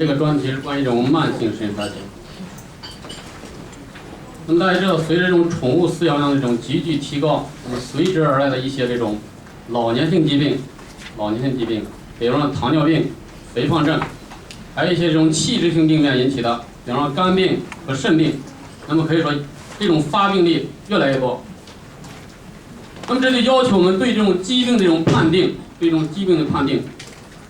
这个专题是关于这种慢性肾衰竭。那么大家知道，随着这种宠物饲养量的这种急剧提高，那么随之而来的一些这种老年性疾病，比如说糖尿病、肥胖症，还有一些这种器质性病变引起的，比方说肝病和肾病，那么可以说这种发病率越来越多。那么这就要求我们对这种疾病的这种判定，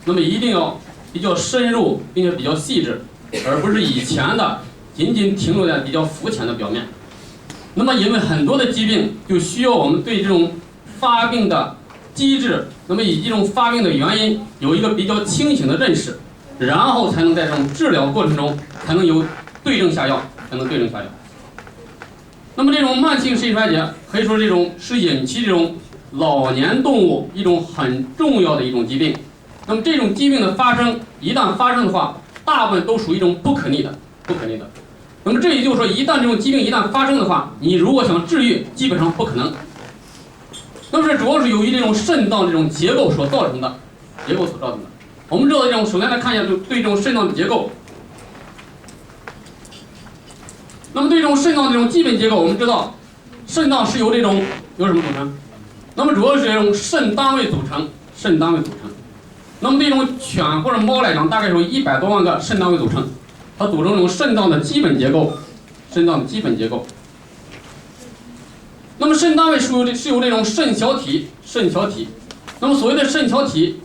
那么一定要比较深入，并且比较细致，而不是以前的仅仅停留在比较肤浅的表面。那么因为很多的疾病就需要我们对这种发病的机制，那么以及这种发病的原因有一个比较清醒的认识，然后才能在这种治疗过程中才能有对症下药。那么这种慢性肾衰竭可以说是引起这种老年动物一种很重要的一种疾病。那么这种疾病的发生，一旦发生的话，大部分都属于一种不可逆的。那么这也就是说，一旦这种疾病一旦发生的话，你如果想治愈，基本上不可能。那么这主要是由于这种肾脏这种结构所造成的。我们知道首先来看一下对这种肾脏的结构。那么对这种肾脏的这种基本结构，我们知道，肾脏是由什么组成？那么主要是这种肾单位组成。那么对这种犬或者猫来讲，大概有100多万个肾单位组成，它组成这种肾脏的基本结构。那么肾单位是由这种肾小体。那么所谓的肾小体，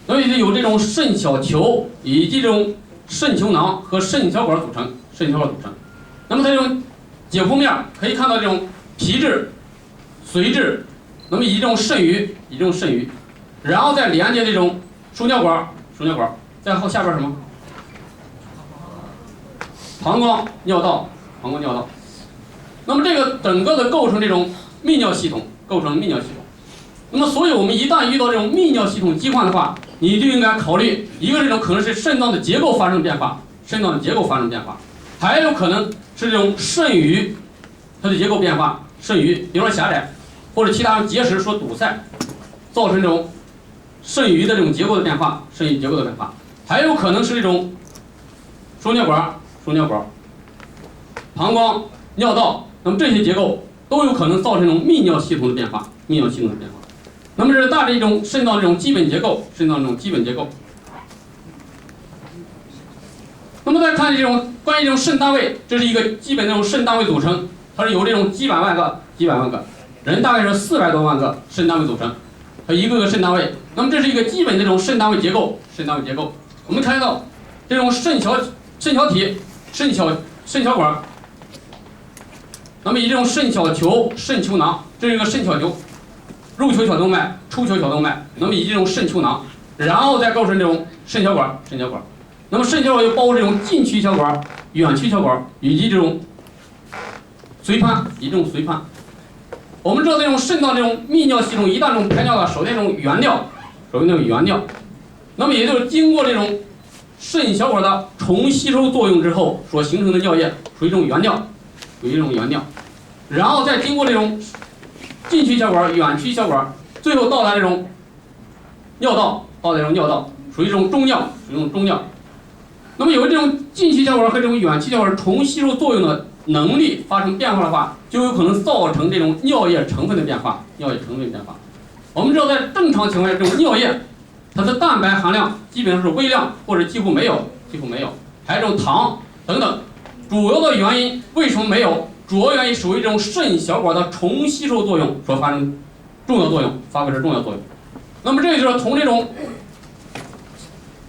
那么有这种肾小球以及这种肾球囊和肾小管组成。那么它这种解剖面可以看到这种皮质、髓质，那么以及这种肾盂，然后再连接这种输尿管，再后下边什么？膀胱尿道。那么这个整个的构成这种泌尿系统。那么所以我们一旦遇到这种泌尿系统疾患的话，你就应该考虑一个这种可能是肾脏的结构发生变化，还有可能是这种肾盂它的结构变化，比如说狭窄或者其他结石所堵塞，造成这种肾盂的这种结构的变化，还有可能是这种输尿管、膀胱、尿道，那么这些结构都有可能造成这种泌尿系统的变化。那么这是大致一种肾脏这种基本结构。那么再看关于这种肾单位，这是一个基本这种肾单位组成，它是由这种几百万个人，大概是400多万个肾单位组成，它一个个肾单位。那么这是一个基本的这种肾单位结构。我们看到这种肾小体、肾小管，那么以这种肾小球、肾球囊，这是一个肾小球，入球小动脉、出球小动脉，那么以这种肾球囊，然后再构成这种肾小管。那么肾小管又包括这种近曲小管、远曲小管以及这种髓盘。我们知道这种肾脏这种泌尿系统一旦这种排尿首先这种原尿，那么也就是经过这种肾小管的重吸收作用之后所形成的尿液，属于这种原尿，然后再经过这种近曲小管、远曲小管，最后到达这种尿道，属于这种中尿。那么有这种近曲小管和这种远曲小管重吸收作用的能力发生变化的话，就有可能造成这种尿液成分的变化。我们知道在正常情况下，这种尿液它的蛋白含量基本上是微量或者几乎没有，还有这种糖等等。主要的原因为什么没有？主要原因属于这种肾小管的重吸收作用所发挥的重要作用。那么这就是从这种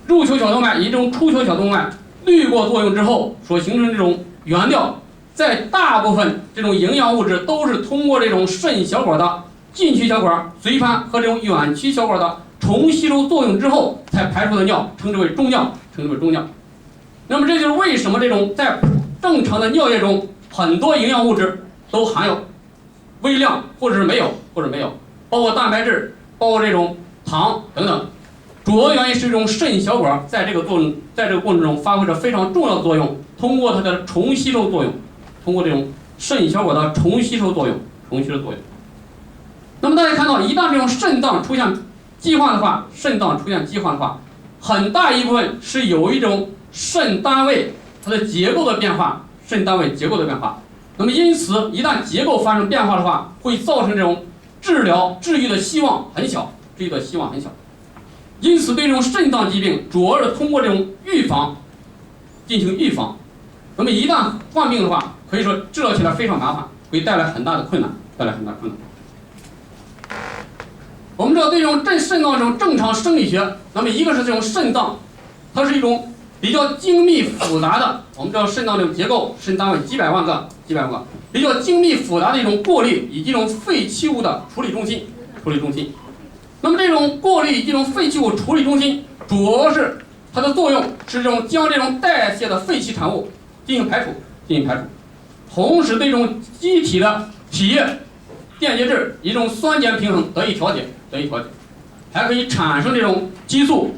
入球小动脉以这种出球小动脉滤过作用之后所形成这种原料，在大部分这种营养物质都是通过这种肾小管的近曲小管、髓盘和这种远曲小管的重吸收作用之后才排出的尿，称之为中尿。那么这就是为什么这种在正常的尿液中很多营养物质都含有微量或者是没有，包括蛋白质，包括这种糖等等。主要原因是这种肾小管在这个过程中发挥着非常重要的作用，通过它的重吸收作用，那么大家看到，一旦这种肾脏出现疾患的话，很大一部分是有一种肾单位它的结构的变化，肾单位结构的变化。那么因此，一旦结构发生变化的话，会造成这种治愈的希望很小，治愈的希望很小。因此，对这种肾脏疾病，主要是通过这种预防进行预防。那么一旦患病的话，可以说治疗起来非常麻烦，会带来很大的困难，我们知道，对这种肾脏这种正常生理学，那么一个是这种肾脏，它是一种比较精密复杂的，我们知道肾脏这种结构，肾单位几百万个，比较精密复杂的一种过滤以及这种废弃物的处理中心。那么这种过滤以及这种废弃物处理中心，主要是它的作用是这种将这种代谢的废弃产物进行排除，同时对这种机体的体液、电解质以这种酸碱平衡得以调节，还可以产生这种激素，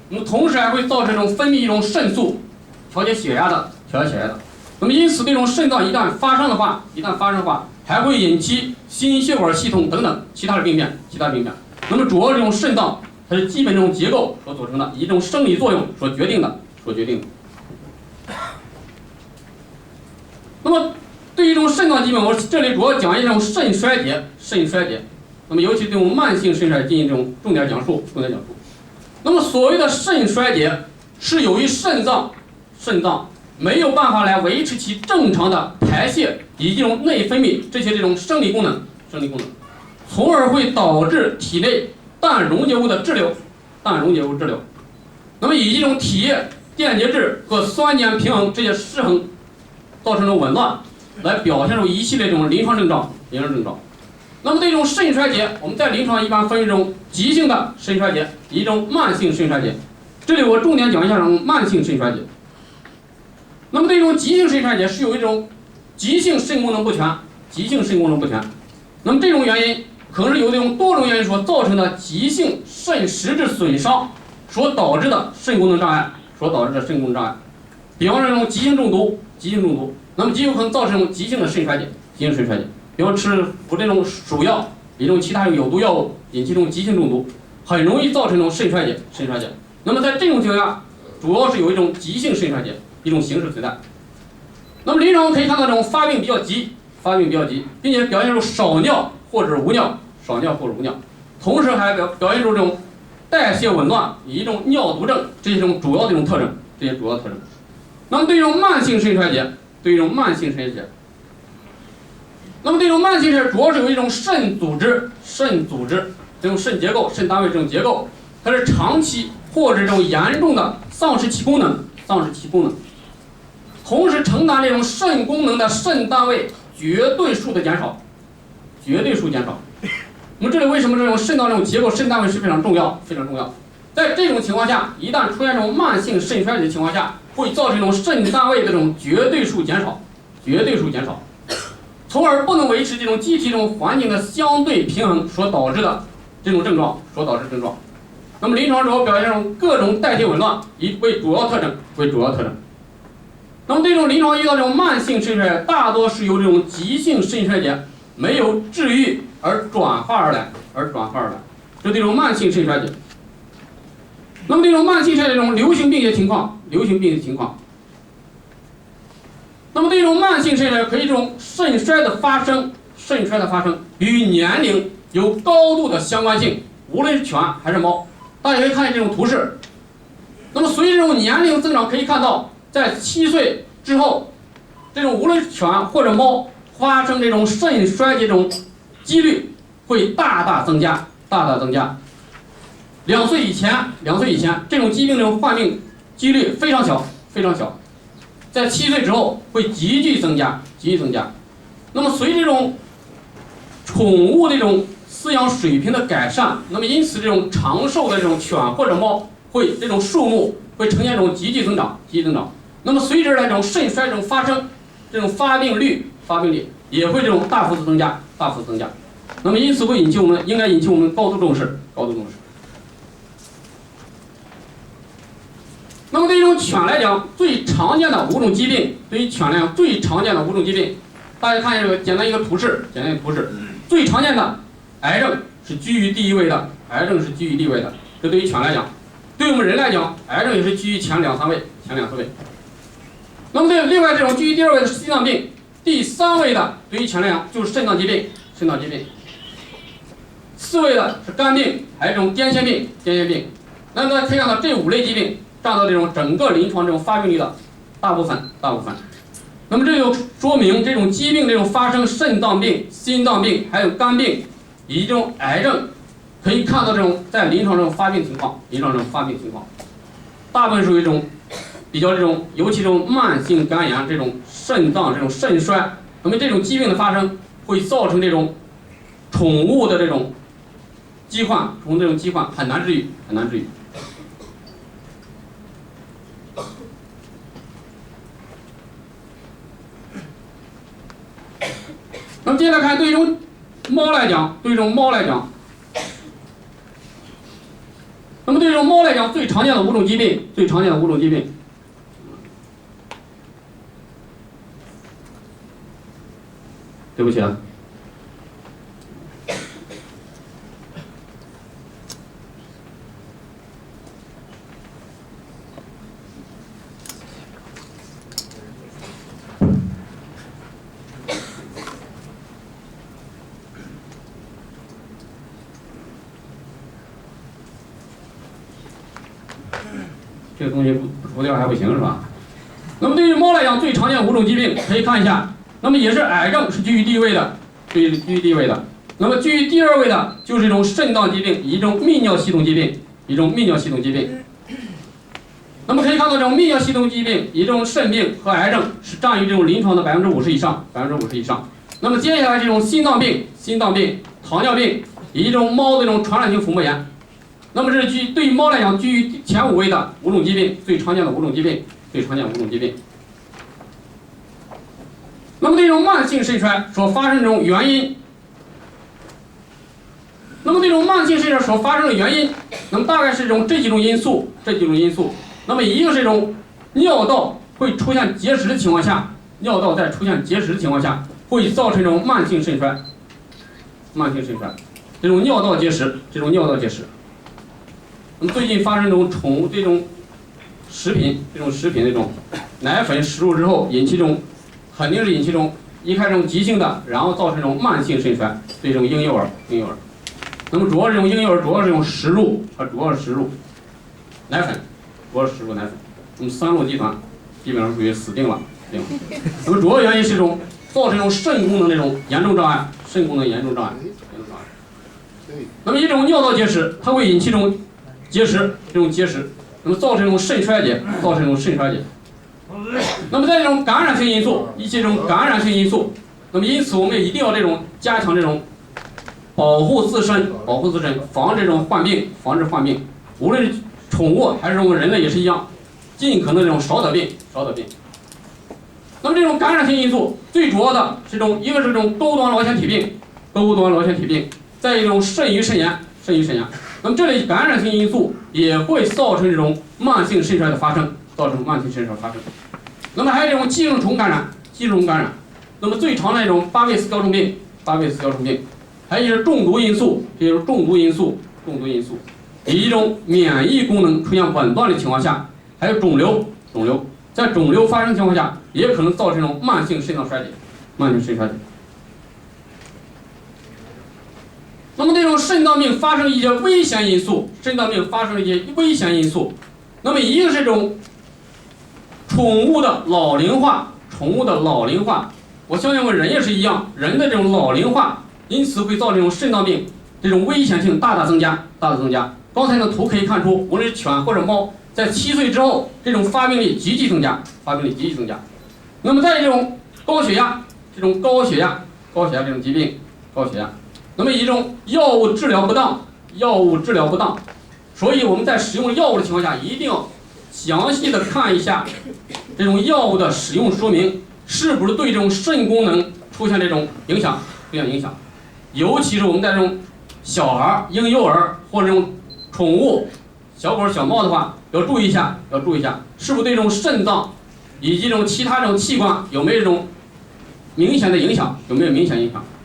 那么同时还会造成这种分泌一种肾素，调节血压的。那么因此，这种肾脏一旦发生的话，还会引起心血管系统等等其他的病变。那么主要这种肾脏，它是基本这种结构所组成的，以这种生理作用所决定的。那么对于这种肾脏疾病，我这里主要讲一这种肾衰竭。那么尤其这种慢性肾衰竭进行这种重点讲述。那么所谓的肾衰竭，是由于肾脏没有办法来维持其正常的排泄以及这种内分泌这种生理功能，从而会导致体内氮溶解物的滞留。那么以这种体液、电解质和酸碱平衡这些失衡，造成这种紊乱，来表现出一系列这种临床症状。那么对这种肾衰竭，我们在临床一般分为这种急性的肾衰竭以及这种慢性肾衰竭。这里我重点讲一下这种慢性肾衰竭。那么对这种急性肾衰竭是由于这种急性肾功能不全。那么这种原因可能是由这种多种原因所造成的急性肾实质损伤所导致的肾功能障碍。比方说这种急性中毒，那么极有可能造成这种急性的肾衰竭。比方吃服这种鼠药，以这种其他有毒药物引起这种急性中毒，很容易造成这种肾衰竭。那么在这种情况下，主要是有一种急性肾衰竭一种形式存在。那么临床可以看到这种发病比较急，并且表现出少尿或者无尿，同时还表现出这种代谢紊乱以及这种尿毒症这些主要的这种特征。那么对于这种慢性肾衰竭，那么这种慢性肾主要是由一种肾组织这种肾结构、肾单位这种结构，它是长期或者这种严重的丧失其功能，同时承担这种肾功能的肾单位绝对数减少。那么这里为什么这种肾脏这种结构、肾单位是非常重要？在这种情况下，一旦出现这种慢性肾衰竭的情况下，会造成这种肾单位的这种绝对数减少，从而不能维持这种机体这种环境的相对平衡所导致的这种症状。那么临床主要表现出各种代谢紊乱为主要特征。那么这种临床遇到这种慢性肾衰竭，大多是由这种急性肾衰竭没有治愈而转化而来，这对这种慢性肾衰竭。那么这种慢性肾衰竭这种流行病学情况。那么对这种慢性肾衰竭，可以这种肾衰的发生与年龄有高度的相关性，无论是犬还是猫。大家可以看见这种图示。那么随着这种年龄增长，可以看到在7岁之后，这种无论是犬或者猫发生这种肾衰竭这种几率会大大增加。2岁以前这种疾病这种患病几率非常小，在7岁之后会急剧增加。那么随着这种宠物这种饲养水平的改善，那么因此这种长寿的这种犬或者猫会这种数目会呈现这种急剧增长。那么随之这种肾衰这种发生，这种发病率也会这种大幅度增加。那么因此应该引起我们高度重视。那么对于这种犬来讲，最常见的5种疾病，大家看一下这个简单一个图示。最常见的癌症是居于第一位的，这对于犬来讲。对我们人来讲，癌症也是居于前2、3位，前2、3位。那么另外这种居于第2位的是心脏病，第3位的对于前来讲就是肾脏疾病，肾脏疾病。4位的是肝病，还有这种癫痫病，癫痫病。那么大家可以看到这5类疾病占到这种整个临床这种发病率的大部分。那么这就说明这种疾病这种发生肾脏病、心脏病，还有肝病以及这种癌症，可以看到这种在临床这种发病情况，大部分属于这种比较这种，尤其这种慢性肝炎、这种肾脏这种肾衰，那么这种疾病的发生会造成这种宠物的这种疾患，很难治愈。那么接下来看对于这种猫来讲，那么对于这种猫来讲，最常见的5种疾病，对不起啊。这个东西不除掉还不行是吧？那么对于猫来讲，最常见5种疾病可以看一下。那么也是癌症是居于第一位的，那么居于第2位的就是一种肾脏疾病，一种泌尿系统疾病，那么可以看到这种泌尿系统疾病，一种肾病和癌症是占于这种临床的50%以上。那么接下来这种心脏病、糖尿病以及这种猫的这种传染性腹膜炎。那么这是对于猫来讲，居于前5位的5种疾病，最常见的5种疾病。那么这种慢性肾衰所发生的这种原因，那么大概是这几种因素。那么一个是这种尿道会出现结石的情况下，会造成这种慢性肾衰，这种尿道结石。那么最近发生这种食品这种奶粉食入之后肯定是引起这种一开始这种急性的，然后造成这种慢性肾衰，对这种婴幼儿。那么主要是这种婴幼儿主要是这种食入奶粉，那么3鹿集团基本上属于死定了。那么主要原因是这种造成这种肾功能这种严重障碍。那么一种尿道结石，它会引起这种结石，那么造成这种肾衰竭。那么在这种感染性因素，那么因此我们也一定要加强这种保护自身，防止这种患病。无论是宠物还是我们人类也是一样，尽可能这种少得病。那么这种感染性因素最主要的是一个是这种高端脑腺体病，再一种肾盂肾炎。那么这类感染性因素也会造成这种慢性肾衰的发生。那么还有这种寄生虫感染。那么最常的这种巴贝氏雕虫病，还有就是中毒因素，以及一种免疫功能出现紊乱的情况下，还有肿瘤，在肿瘤发生情况下，也可能造成这种慢性肾脏衰竭。那么这种肾脏病发生一些危险因素，那么一个是这种宠物的老龄化，我相信我们人也是一样，人的这种老龄化，因此会造成这种肾脏病这种危险性大大增加。刚才的图可以看出，无论是犬或者猫，在7岁之后，这种发病率急剧增加。那么在这种高血压这种疾病，那么一种药物治疗不当，所以我们在使用药物的情况下，一定要详细的看一下这种药物的使用说明，是不是对这种肾功能出现这种影响。尤其是我们在这种小孩、婴幼儿或者这种宠物小狗、小猫的话，要注意一下，是不是对这种肾脏以及这种其他这种器官有没有这种明显的影响，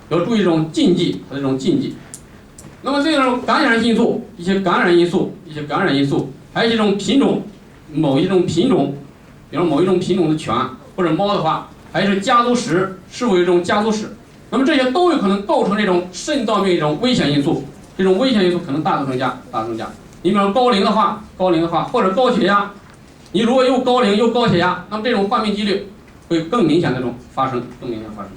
要注意这种禁忌。那么这种感染因素，还有一种品种，某一种品种，比如某一种品种的犬或者猫的话，还是家族史，是否有一种家族史？那么这些都有可能构成这种肾脏病一种危险因素，这种危险因素可能大幅增加，大幅增加。你比方高龄的话，或者高血压，你如果又高龄又高血压，那么这种患病几率会更明显的这种发生，更明显发生。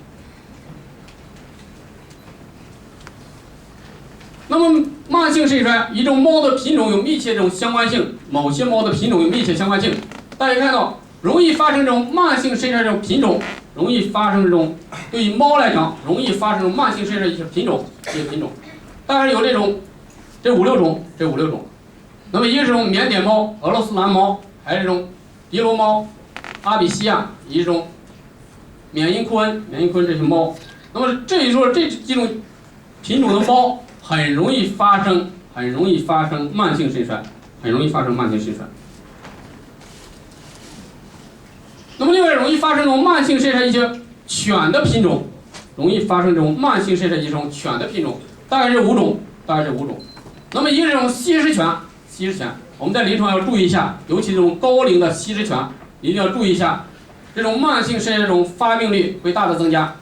那么慢性肾衰与这种猫的品种有密切这种相关性，某些猫的品种有密切相关性。大家看到，容易发生这种慢性肾衰这种品种，容易发生这种对于猫来讲，容易发生这种慢性肾衰一些品种，大概有这5、6种。那么一个是这种缅甸猫、俄罗斯蓝猫，还有这种迪罗猫、阿比西亚，以及这种缅因库恩这些猫。那么这几种品种的猫很容易发生慢性肾衰，那么另外容易发生这种慢性肾衰一些犬的品种，大概是5种，那么一个是这种吸食犬，我们在临床要注意一下，尤其这种高龄的吸食犬，一定要注意一下，这种慢性肾衰这种发病率会大的增加。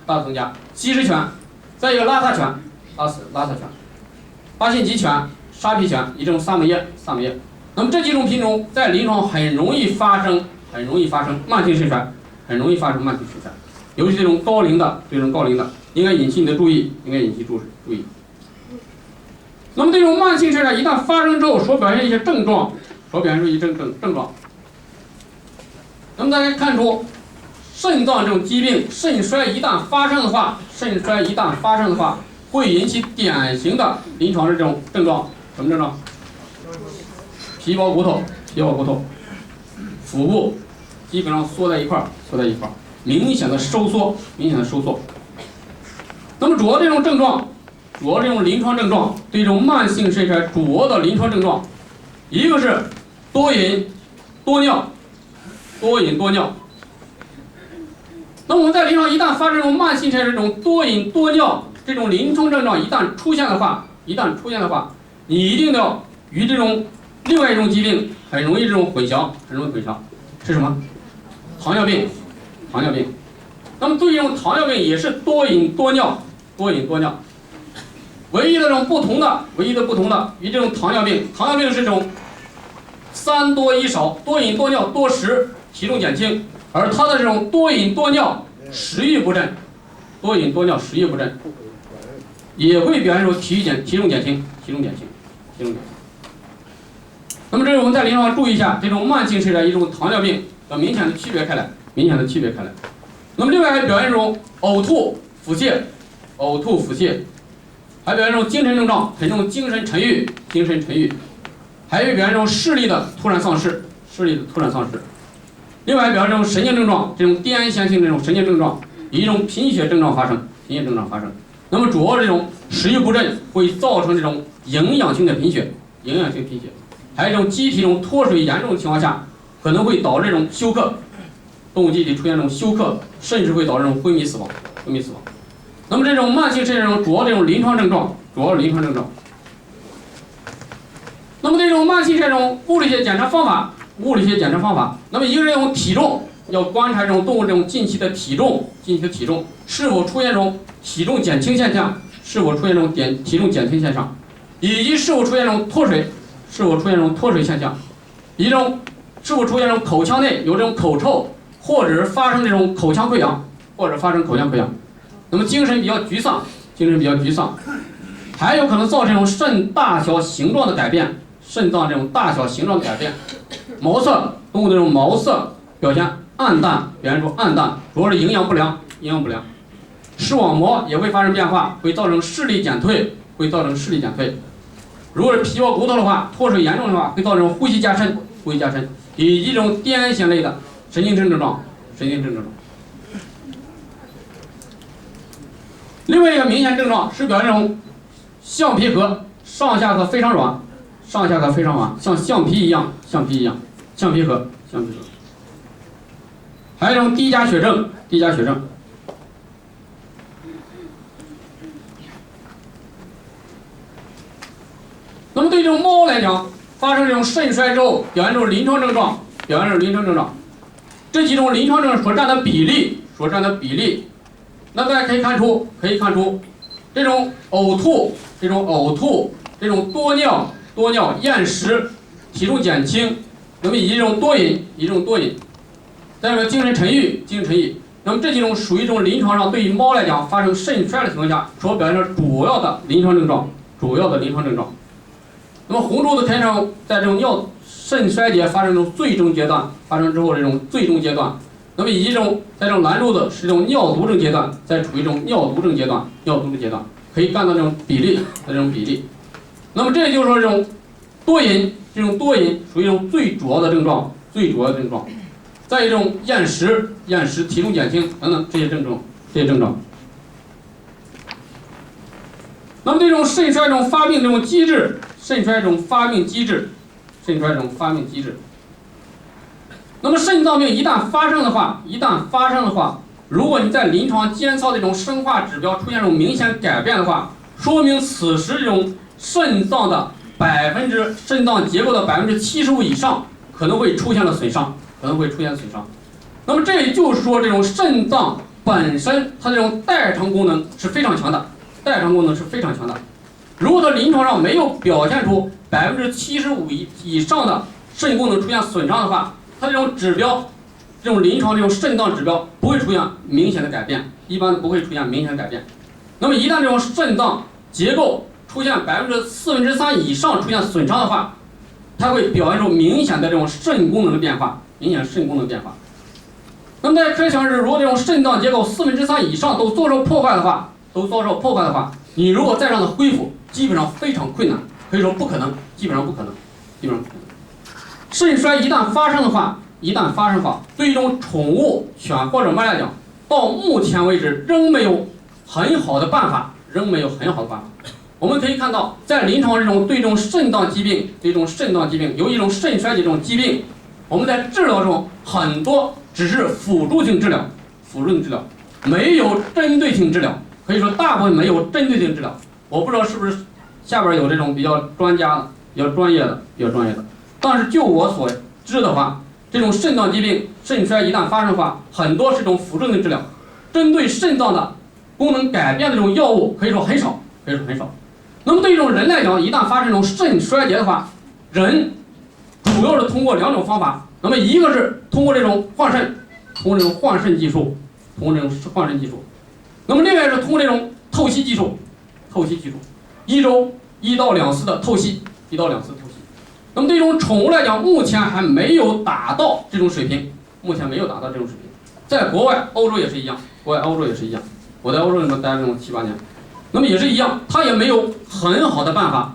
吸食犬，再一个邋遢犬，巴辛吉犬、沙皮犬，以这种萨摩耶。那么这几种品种在临床很容易发生慢性肾衰，尤其这种高龄的，应该引起你的注意，那么这种慢性肾衰一旦发生之后，所表现一些症状，那么大家看出，肾脏这种疾病，肾衰一旦发生的话，会引起典型的临床的这种症状，什么症状？皮包骨头，腹部基本上缩在一块儿，明显的收缩。那么主要这种临床症状，对这种慢性肾衰主要的临床症状，一个是多饮多尿。那我们在临床一旦发生这种慢性肾衰这种多饮多尿这种临床症状一旦出现的话，你一定要与这种另外一种疾病很容易混淆，是什么？糖尿病。那么对于这种糖尿病也是多饮多尿，唯一的不同的与这种糖尿病是这种3多1少，多饮多尿多食，体重减轻，而它的这种多饮多尿食欲不振，也会表现出体重减轻。那么这是我们在临床注意一下这种慢性肾衰与一种糖尿病要明显的区别开来。那么另外还表现出呕吐、腹泻，还表现出精神症状，很重精神沉郁，还有表现出视力的突然丧失。另外还表现出神经症状，这种癫痫性这种神经症状，以一种贫血症状发生。那么主要这种食欲不振会造成这种营养性贫血，还有这种机体脱水严重的情况下，可能会导致这种休克，动物机体出现这种休克，甚至会导致这种昏迷死亡。那么这种慢性肾衰主要这种临床症状。那么这种慢性肾衰物理学检查方法，那么一个是用体重，要观察这种动物这种近期的体重是否出现这种体重减轻现象，以及是否出现这种脱水现象，以及是否出现这种口腔内有这种口臭，或者是发生这种口腔溃疡，那么精神比较沮丧，还有可能造成这种肾大小形状的改变，毛色，动物的这种毛色表现暗淡，主要是营养不良。视网膜也会发生变化，会造成视力减退。如果是皮包骨头的话，脱水严重的话，会造成呼吸加深，以及这种癫痫类的神经症状。另外一个明显症状是表现这种橡皮核上下颌非常软，像橡皮一样，橡皮核。还有这种低钾血症。那么对这种猫来讲，发生这种肾衰之后表现出临床症状，这几种临床症所占的比例，那大家可以看出，这种呕吐、这种多尿、厌食、体重减轻，那么以及这种多饮，再有精神沉郁，那么这几种属于这种临床上对于猫来讲发生肾衰的情况下所表现的主要的临床症状。那么红珠子开场在这种肾衰竭发生这种最终阶段，发生之后这种最终阶段，那么以及在这种蓝珠子是这种尿毒症阶段，在处于这种尿毒症阶段，可以看到这种比例。那么这也就是说这种多饮属于一种最主要的症状。再一种厌食、体重减轻等等这些症状。那么这种肾衰这种发病这种机制，那么肾脏病一旦发生的话，如果你在临床监测的这种生化指标出现这种明显改变的话，说明此时这种肾脏结构的75%以上可能会出现损伤。那么这也就是说，这种肾脏本身它这种代偿功能是非常强的。如果它临床上没有表现出75%以上的肾功能出现损伤的话，它这种指标，这种临床这种肾脏指标不会出现明显的改变，那么一旦这种肾脏结构出现3%以上出现损伤的话，它会表现出明显的这种肾功能的变化。那么大家可以想是，如果这种肾脏结构3%以上都遭受破坏的话，你如果再让它恢复，基本上非常困难，可以说不可能，基本上不可能。肾衰一旦发生的话，对一种宠物犬或者猫来讲，到目前为止仍没有很好的办法。我们可以看到，在临床对这种肾脏疾病，由一种肾衰竭这种疾病，我们在治疗中很多只是辅助性治疗，没有针对性治疗，可以说大部分没有针对性治疗。我不知道是不是下边有这种比较专业的，但是就我所知的话，这种肾脏疾病肾衰一旦发生的话，很多是这种辅助性治疗，针对肾脏的功能改变的这种药物可以说很少。那么对于这种人来讲，一旦发生这种肾衰竭的话，人主要是通过2种方法。那么一个是通过这种换肾技术，那么另外是通过这种透析技术，1周1到2次的透析。那么对这种宠物来讲，目前还没有达到这种水平。在国外，欧洲也是一样。我在欧洲里面待了这种7、8年，那么也是一样，它也没有很好的办法。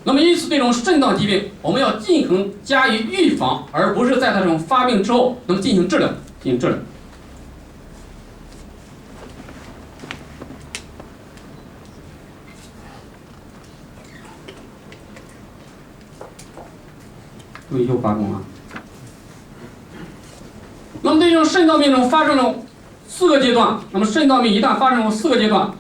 那么因此，这种肾脏疾病，我们要尽可能加以预防，而不是在它这种发病之后，那么进行治疗。又发功了。那么对这种肾脏病中发生了4个阶段，那么肾脏病一旦发生了4个阶段。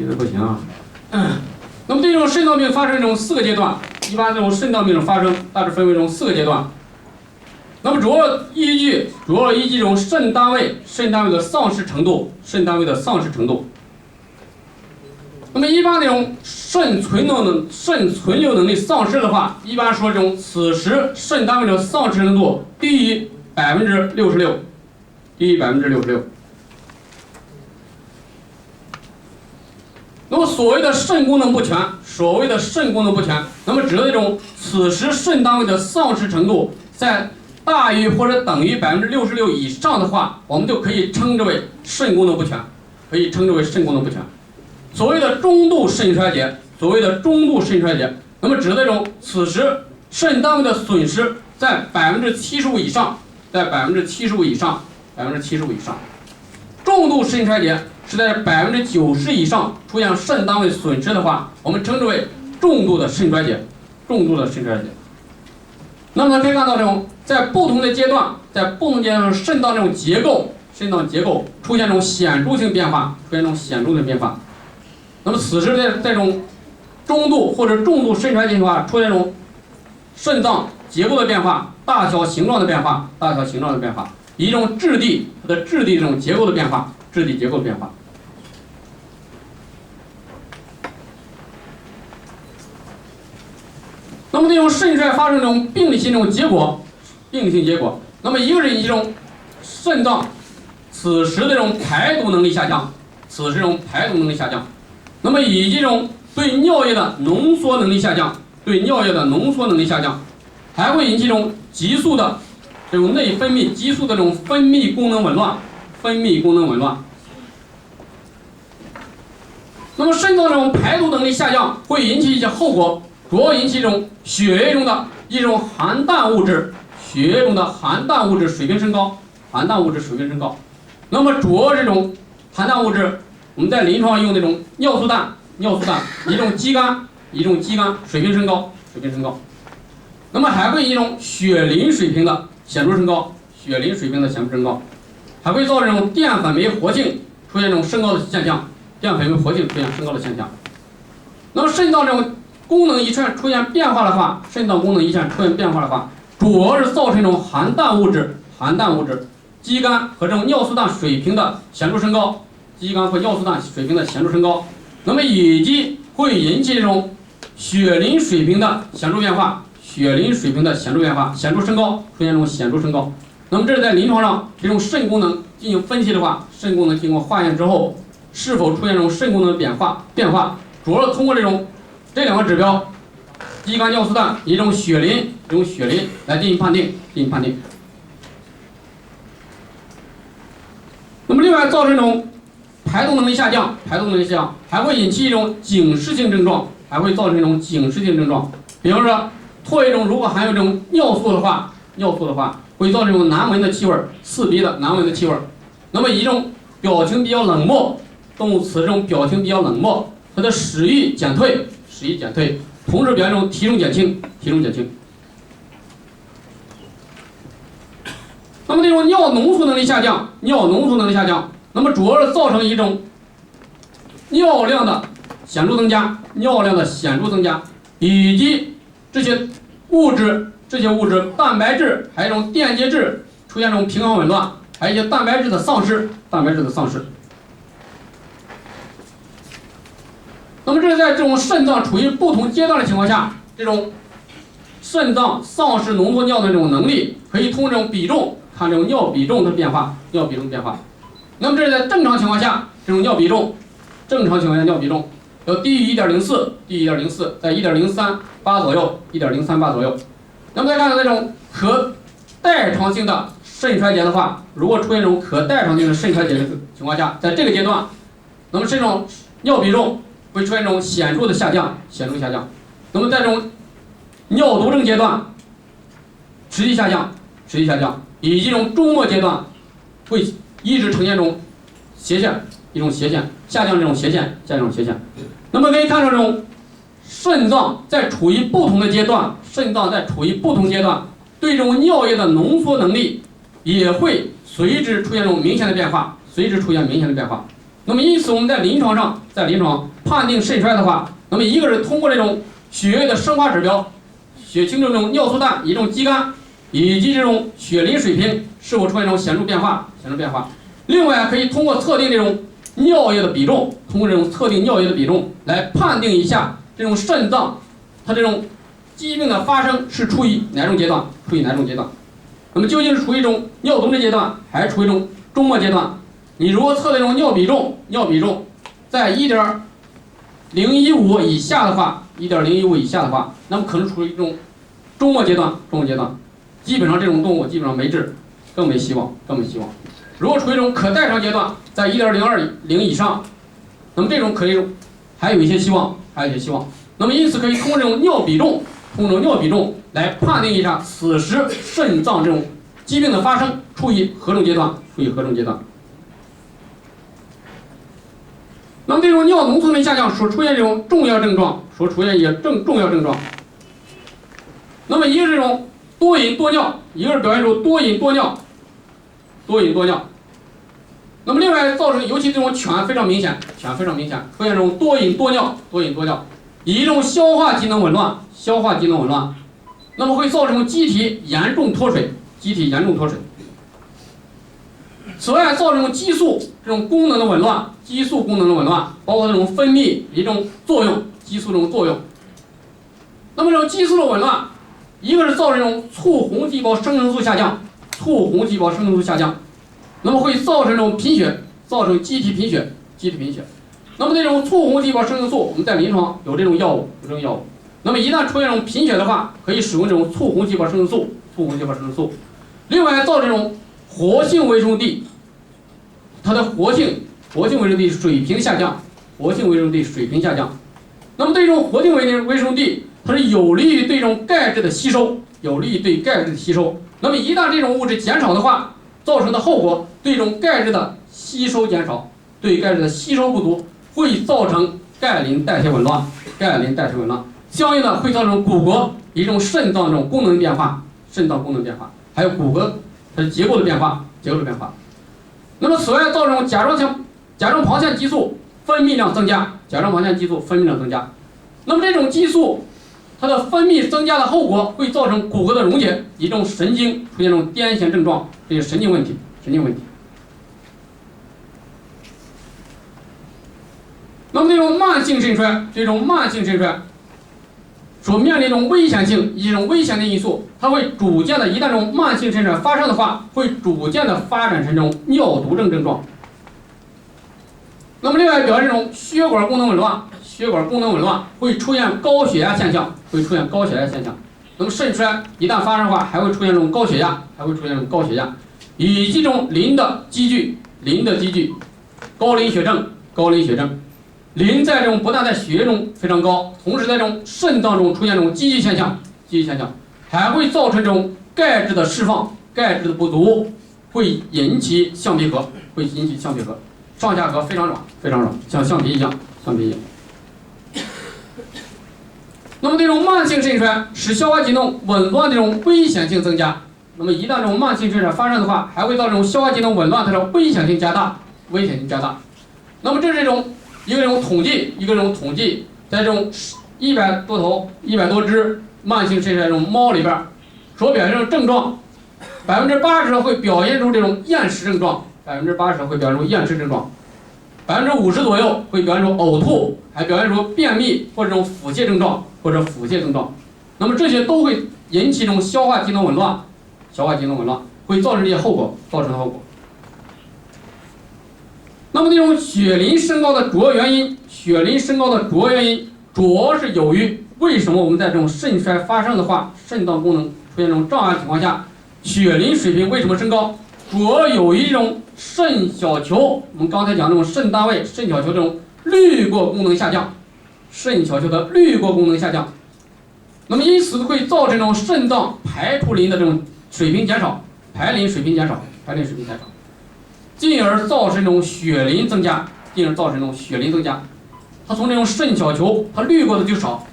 提的不行啊。那么对这种肾脏病发生这种4个阶段，一般这种肾脏病的发生大致分为这种4个阶段。那么主要依据这种肾单位的丧失程度，那么一般这种肾存留能力丧失的话，一般说这种此时肾单位的丧失程度低于66%，低于66%。那么所谓的肾功能不全，那么指的这种此时肾单位的丧失程度在大于或者等于66%以上的话，我们就可以称之为肾功能不全，所谓的中度肾衰竭，那么指的这种此时肾单位的损失在75%以上，重度肾衰竭是在90%以上出现肾单位损失的话，我们称之为重度的肾衰竭。那么可以看到，这种在不同的阶段，肾脏这种结构出现这种显著性变化。那么此时在这种中度或者重度肾衰竭的话，出现这种肾脏结构的变化、大小形状的变化，以一种质地这种结构的变化。那么这种肾衰发生这种病理性结果，那么一个是一种肾脏此时的这种排毒能力下降，那么以及这种对尿液的浓缩能力下降，还会引起这种急速的这种内分泌激素的这种分泌功能紊乱。那么肾脏这种排毒能力下降会引起一些后果，主要引起这种血液中的一种含氮物质水平升高。那么主要这种含氮物质，我们在临床上用那种尿素氮，一种肌酐水平升高。那么还会一种血磷水平的显著升高，还会造成这种淀粉酶活性出现这种升高的现象。那么肾脏这种功能一旦出现变化的话，主要是造成这种含氮物质、肌酐和这种尿素氮水平的显著升高，那么以及会引起这种血磷水平的显著变化，显著升高，那么这是在临床上这种肾功能进行分析的话，肾功能经过化验之后，是否出现这种肾功能的变化，主要通过这2个指标，肌酐尿素氮一种血磷来进行判定。那么另外造成这种排毒能力下降，还会引起一种警示性症状，比方说唾液中如果含有这种尿素的话，会造成这种难闻的气味，刺鼻的难闻的气味。那么以一种表情比较冷漠，动物此这种表情比较冷漠，它的食欲减退，同时表现这种体重减轻。那么这种尿浓缩能力下降，那么主要是造成一种尿量的显著增加，以及这些物质蛋白质还有一种电解质出现这种平衡紊乱，还有一些蛋白质的丧失。那么这是在这种肾脏处于不同阶段的情况下，这种肾脏丧失浓缩尿的这种能力，可以通过这种比重看这种尿比重的变化。那么这是在正常情况下，这种尿比重要低于1.04，在1.038左右。那么再看到这种可代偿性的肾衰竭的话，如果出现这种可代偿性的肾衰竭的情况下，在这个阶段，那么这种尿比重会出现这种显著下降。那么在这种尿毒症阶段持续下降，以及这种终末阶段会一直呈现这种斜线，下降这种斜线。那么可以看到这种肾脏在处于不同阶段，对这种尿液的浓缩能力也会随之出现这种明显的变化。那么因此我们在临床判定肾衰的话，那么一个是通过这种血液的生化指标，血清中这种尿素氮以这种肌酐，以及这种血磷水平是否出现这种显著变化。另外可以通过测定这种尿液的比重，来判定一下这种肾脏它这种疾病的发生是处于哪种阶段。那么究竟是处于一种尿冻结阶段，还是处于一种终末阶段？你如果测的这种尿比重在1.015以下的话，那么可能处于一种终末阶段。基本上这种动物基本上没治，更没希望。如果处于一种可代偿阶段，在1.020以上，那么这种可以还有一些希望。那么因此可以通过这种尿比重来判定一下此时肾脏这种疾病的发生处于何种阶段。那么这种尿浓缩酶下降所出现这种重要症状，那么一个是这种多饮多尿，一个是表现出多饮多尿。那么另外造成，尤其这种犬非常明显，出现这种多饮多尿，以一种消化机能紊乱，那么会造成机体严重脱水。此外，造成激素这种功能的紊乱，包括这种分泌一种作用，那么这种激素的紊乱，一个是造成这种促红细胞生成素下降，那么会造成这种贫血，造成机体贫血。那么这种促红细胞生成素，我们在临床有这种药物。那么一旦出现这种贫血的话，可以使用这种促红细胞生成素。另外，造成这种活性维生素 D， 它的活性维生素 D 水平下降。那么对这种活性维生素 D， 它是有利于对这种钙质的吸收。那么一旦这种物质减少的话，造成的后果对这种钙质的吸收减少，不足，会造成钙磷代谢紊乱，相应的会造成骨骼一种肾脏这种功能变化，还有骨骼它的结构的变化。那么此外，造成甲状旁腺激素分泌量增加。那么这种激素它的分泌增加的后果会造成骨骼的溶解，以这种神经出现这种癫痫症状，这些神经问题。那么这种慢性肾衰所面临这种危险性以及这种危险的因素，它会逐渐的，一旦这种慢性肾衰发生的话，会逐渐的发展成这种尿毒症症状。那么另外表现这种血管功能紊乱，会出现高血压现象。那么肾衰一旦发生的话，还会出现这种高血压，以及这种磷的积聚，高磷血症。磷在这种不但在血液中非常高，同时在这种肾脏中出现这种积聚现象，还会造成这种钙质的释放，钙质的不足，会引起橡皮核，上下颌非常软，像橡皮一样。那么这种慢性肾衰使消化机能紊乱的这种危险性增加。那么一旦这种慢性肾衰发生的话，还会造成这种消化机能紊乱，它的危险性加大。那么这是一个统计，在这种100多只慢性肾衰这种猫里边所表现的症状，80%会表现出这种厌食症状，50%左右会表现出呕吐，还表现出便秘或者这种腹泻症状。那么这些都会引起这种消化机能紊乱，会造成这些后果。那么这种血磷升高的主要原因，主要是由于为什么我们在这种肾衰发生的话，肾脏功能出现这种障碍情况下，血磷水平为什么升高？主要有一种肾小球，我们刚才讲这种肾单位肾小球这种滤过功能下降，那么因此会造成这种肾脏排出磷的这种水平减少，进而造成这种血磷增加，它从这种肾小球它滤过的就少，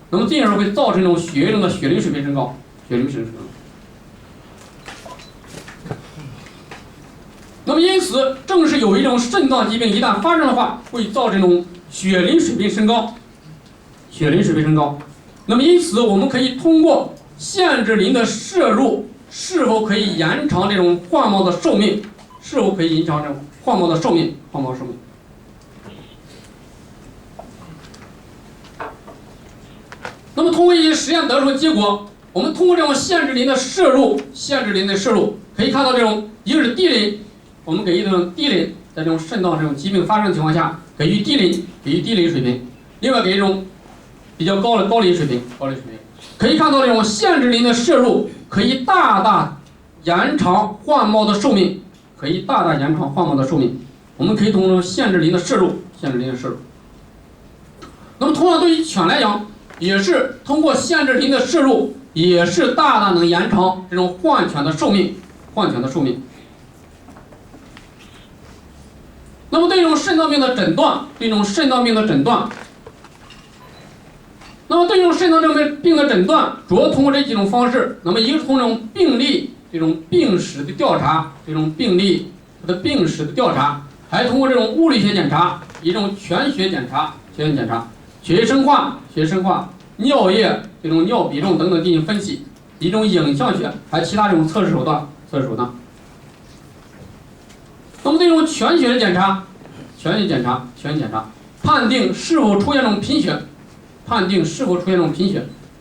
那么进而会造成这种血液中的血磷水平升高。那那么因此，正是有一种肾脏疾病一旦发生的话，会造成这种血磷水平升高，血磷水平升高。那么因此，我们可以通过限制磷的摄入，是否可以延长这种患毛的寿命？是否可以延长这种患毛的寿命？患毛寿命。那么通过一些实验得出的结果，我们通过这种限制磷的摄入，可以看到这种一个是低磷，我们给予这种低磷，在这种肾脏这种疾病发生的情况下，给予低磷水平；另外给予这种比较高的高磷水平。可以看到这种限制磷的摄入可以大大延长患毛的寿命，我们可以通过限制磷的摄入。那么同样对于犬来讲，也是通过限制磷的摄入，也是大大能延长这种患犬的寿命。那么对这种肾脏病的诊断，主要通过这几种方式。那么一个是从这种病例、这种病史的调查，还通过这种物理学检查，一种全血检查，血液生化、尿液、这种尿比重等等进行分析，一种影像学，还有其他这种测试手段。那么这种全血检查，判定是否出现这种贫血，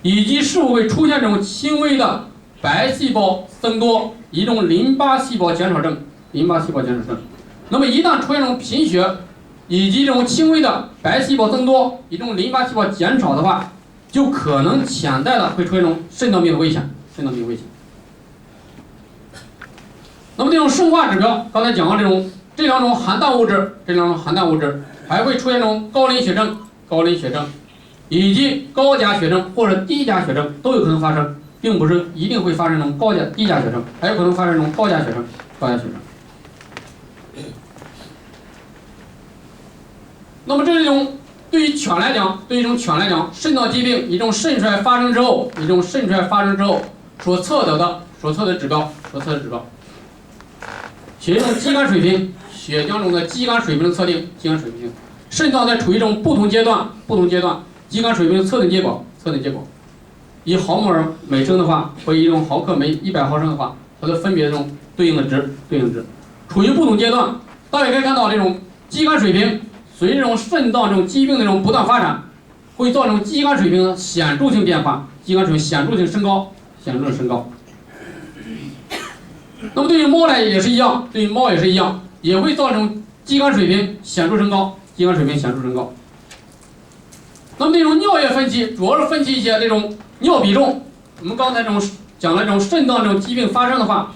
以及是否会出现这种轻微的白细胞增多，一种淋巴细胞减少症。那么一旦出现这种贫血，以及这种轻微的白细胞增多，一种淋巴细胞减少的话，就可能潜在的会出现这种肾脏病的危险。那么这种生化指标，刚才讲了这两种含氮物质，还会出现这种高磷血症，以及高钾血症或者低钾血症都有可能发生，并不是一定会发生这种低钾血症，还有可能发生这种高钾血症。那么这种对于犬来讲，肾脏疾病一种肾衰发生之后所测得指标，血中肌酐水平，血浆中的肌酐水平的测定，肾脏在处于一种不同阶段，肌酐水平的测定结果，以毫摩尔每升的话，或以一种毫克每100毫升的话，它的分别这种对应值，处于不同阶段。大家可以看到这种肌酐水平，随着这种肾脏这种疾病的这种不断发展，会造成肌酐水平的显著性变化，显著性升高。那么对于猫也是一样，也会造成肌酐水平显著升高。那么这种尿液分析，主要是分析一些这种尿比重。我们刚才讲了这种肾脏这种疾病发生的话，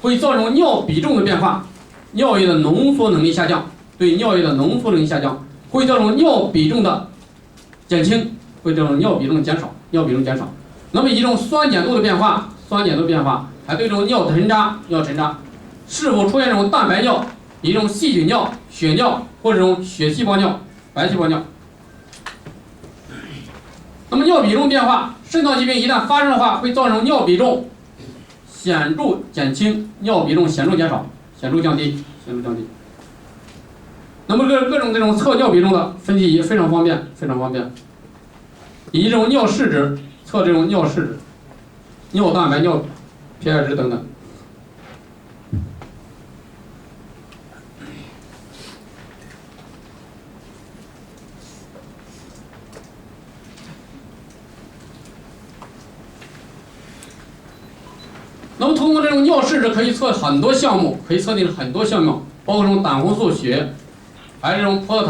会造成尿比重的变化，尿液的浓缩能力下降，会造成尿比重的减轻，会造成尿比重减少。那么以这种酸碱度的变化，还对这种尿沉渣，是否出现这种蛋白尿，以这种细菌尿、血尿或者这种血细胞尿、白细胞尿。那么尿比重变化，肾脏疾病一旦发生的话，会造成尿比重显著减轻，尿比重显著减少，显著降低。那么各种这种测尿比重的分析仪非常方便，以这种尿试纸测这种尿试纸、尿蛋白、尿pH 值等等。那么通过这种尿试纸可以测很多项目，包括这种胆红素血，还有这种葡萄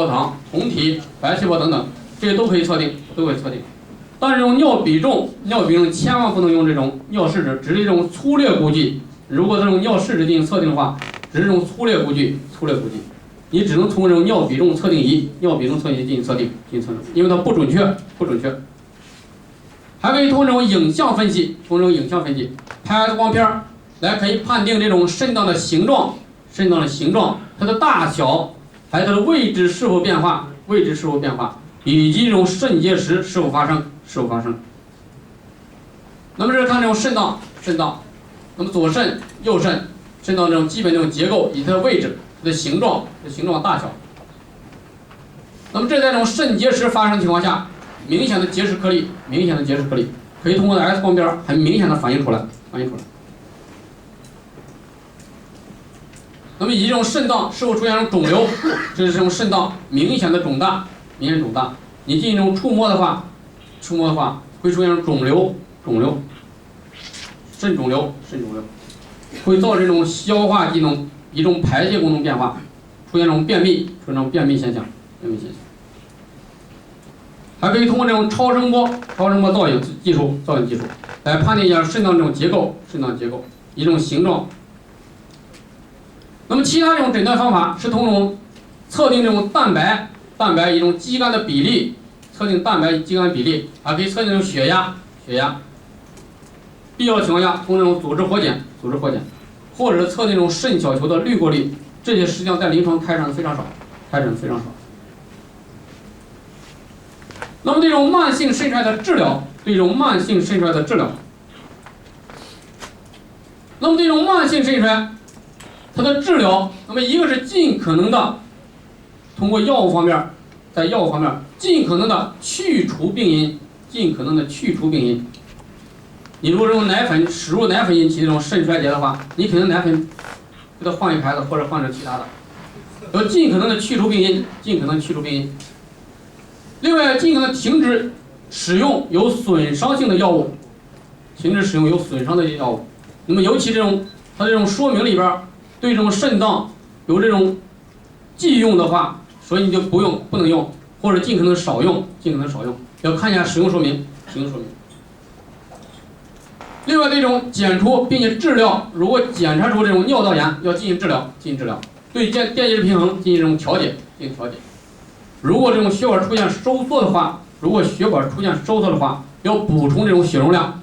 糖、酮体、白细胞等等，这些都可以测定。但是这种尿比重千万不能用这种尿试纸，只是一种粗略估计。如果这种尿试纸进行测定的话，只是这种粗略估计，你只能通过这种尿比重测定仪进行测定，因为它不准确。还可以通过这种影像分析，拍光片来可以判定这种肾脏的形状，它的大小，还有它的位置是否变化，以及这种肾结石是否发生。那么这是看这种肾脏，那么左肾、右肾，肾脏这种基本这种结构以及它的位置、它的形状、大小。那么这在这种肾结石发生的情况下，明显的结石颗粒，可以通过 X 光片很明显的反映出来。那么以及这种肾脏是否出现这种肿瘤，这是这种肾脏明显肿大。你进行这种触摸的话，会出现肿瘤，肾肿瘤，会造成这种消化机能、一种排泄功能变化，出现这种便秘现象。还可以通过这种超声波造影技术来判定一下肾脏这种结构，一种形状。那么其他这种诊断方法是通过测定这种蛋白一种肌酐的比例，还可以测定这种血压，必要的情况下通过这种组织活检，或者是测定这种肾小球的滤过率，这些实际上在临床开展的非常少。那么这种慢性肾衰的治疗，它的治疗，那么一个是尽可能的通过药物方面，尽可能的去除病因。你如果这种使入奶粉引起这种肾衰竭的话，你肯定奶粉给它换一牌子，或者换成其他的，要尽可能的去除病因。另外，尽可能停止使用有损伤性的药物，那么尤其它这种说明里边对这种肾脏有这种忌用的话，所以你就不能用，或者尽可能少用，要看一下使用说明。另外，这种检出并且治疗，如果检查出这种尿道炎，要进行治疗，对电解质平衡进行这种调节。如果这种血管出现收缩的话，要补充这种血容量，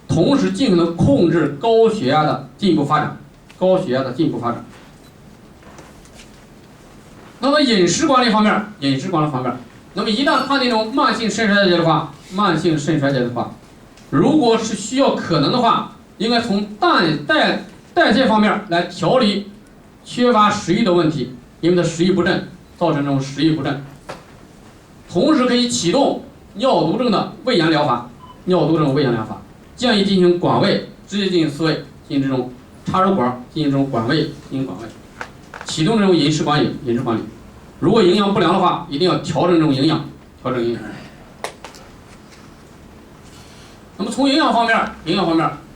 同时尽可能控制高血压的进一步发展。那么饮食管理方面，那么一旦判定这种慢性肾衰竭的话，如果是需要可能的话，应该从代谢方面来调理缺乏食欲的问题，因为它食欲不振，造成这种食欲不振。同时可以启动尿毒症的胃炎疗法，建议进行管胃，直接进行饲胃，进行这种插入管，进行这种管胃，启动这种饮食管理。如果营养不良的话，一定要调整这种营养。那么从营养方面，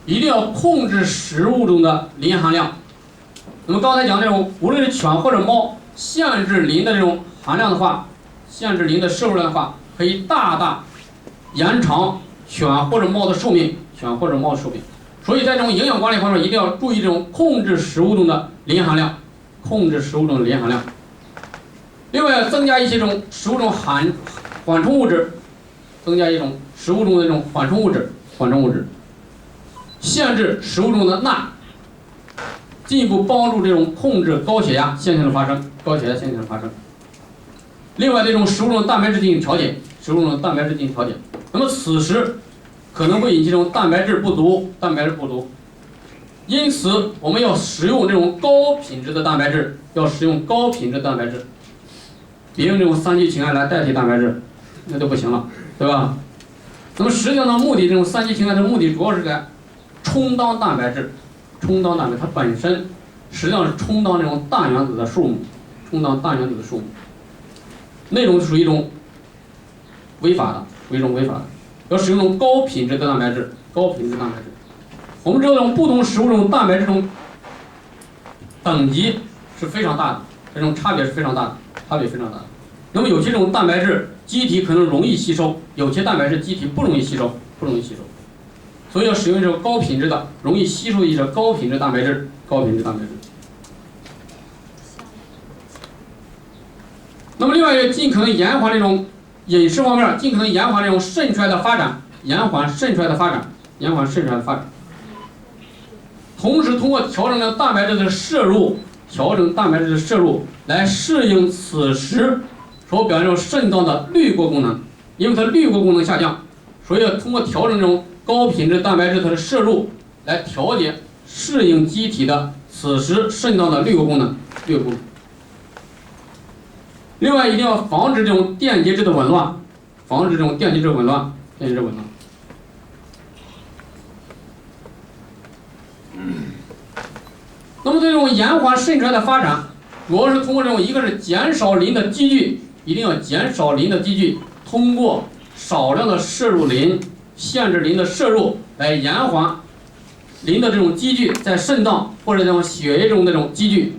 一定要控制食物中的磷含量。那么刚才讲这种，无论是犬或者猫，限制磷的这种含量的话，摄入量的话，可以大大延长犬或者猫的寿命。所以在这种营养管理方面，一定要注意这种控制食物中的磷含量。另外，增加一些这种食物中缓冲物质，限制食物中的钠，进一步帮助这种控制高血压现象的发生。另外，这种食物中的蛋白质进行调节。那么此时可能会引起这种蛋白质不足，因此我们要使用这种高品质的蛋白质，别用这种三聚氰胺来代替蛋白质，那就不行了，对吧？那么实际上的目的，这种三聚氰胺的目的主要是在充当蛋白质，它本身实际上是充当这种氮原子的数目，那种属于一种违法的，要使用这种高品质的蛋白质。我们知道这种不同食物这种蛋白质这种等级是非常大的，这种差别是非常大的。那么有些这种蛋白质机体可能容易吸收，有些蛋白质机体不容易吸收，所以要使用这种高品质的、容易吸收一些高品质蛋白质。那么另外一个，尽可能延缓这种饮食方面，尽可能延缓这种肾衰的发展，同时通过调整了蛋白质的摄入，来适应此时所表现出肾脏的滤过功能，因为它滤过功能下降，所以要通过调整这种高品质蛋白质它的摄入，来调节适应机体的此时肾脏的6个功能。另外，一定要防止这种电解质的紊乱，那么对这种延缓肾衰的发展，主要是通过这种一个是减少磷的积聚，一定要减少磷的积聚，通过少量的摄入磷，限制磷的摄入，来延缓磷的这种积聚在肾脏或者这种血液中的这种积聚。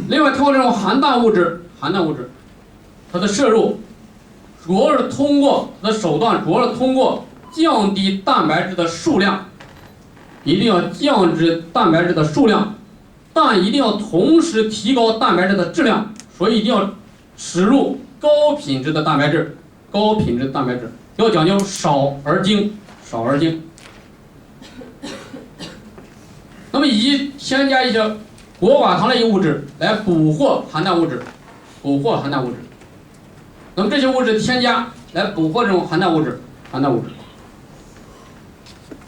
另外，通过这种含氮物质，它的摄入主要是通过它的手段，主要是通过降低蛋白质的数量，一定要降低蛋白质的数量，但一定要同时提高蛋白质的质量，所以一定要摄入高品质的蛋白质，要讲究少而精。那么以及添加一些果寡糖类物质来捕获含氮物质。那么这些物质添加来捕获这种含氮物质。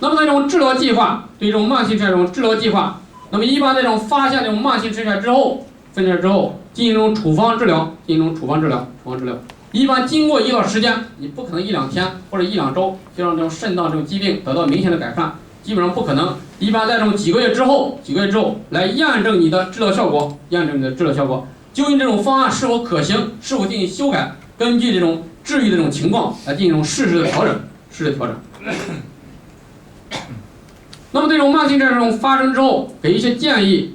那么这种治疗计划，对这种慢性肾衰这种治疗计划，那么一般这种发现这种慢性肾衰之后，进行这种处方治疗。一般经过一段时间，你不可能1-2天或者1-2周就让这种肾脏这种疾病得到明显的改善，基本上不可能。一般在这种几个月之后来验证你的治疗效果，究竟这种方案是否可行，是否进行修改，根据这种治愈的这种情况来进行适时的调整。那么这种慢性肾衰这种发生之后，给一些建议。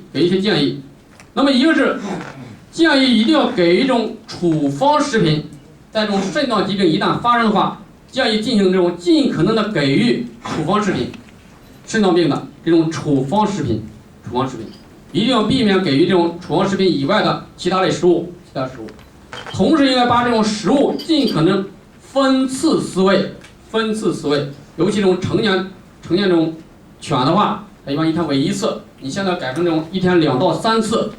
那么一个是建议一定要给一种处方食品，在这种肾脏疾病一旦发生的话，建议进行这种尽可能的给予处方食品，肾脏病的这种处方食品，一定要避免给予这种处方食品以外的其他食物。同时应该把这种食物尽可能分次饲喂，尤其这种成年这种犬的话，一般1天喂1次，你现在改成这种1天2到3次，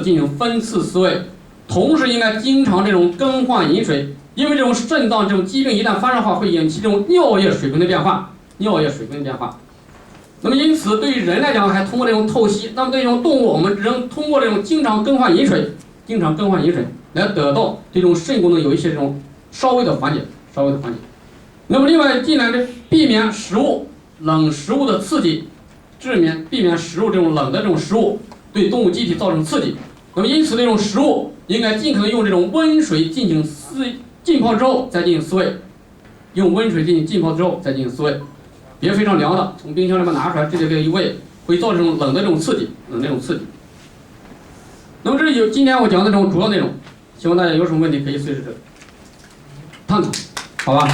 进行分次饲喂。同时应该经常这种更换饮水，因为这种肾脏这种疾病一旦发生的话，会引起这种尿液水平的变化。那么因此对于人来讲还通过这种透析，那么对这种动物我们只能通过这种经常更换饮水来得到这种肾功能有一些这种稍微的缓解。那么另外尽量避免冷食物的刺激，避免食物这种冷的这种食物对动物机体造成刺激。那么因此这种食物应该尽可能用这种温水进行浸泡之后再进行饲喂，别非常凉的从冰箱里面拿出来直接给一喂，会造成这种冷的这种刺激。那么这是今天我讲的这种主要内容，希望大家有什么问题可以随时探讨，好吧？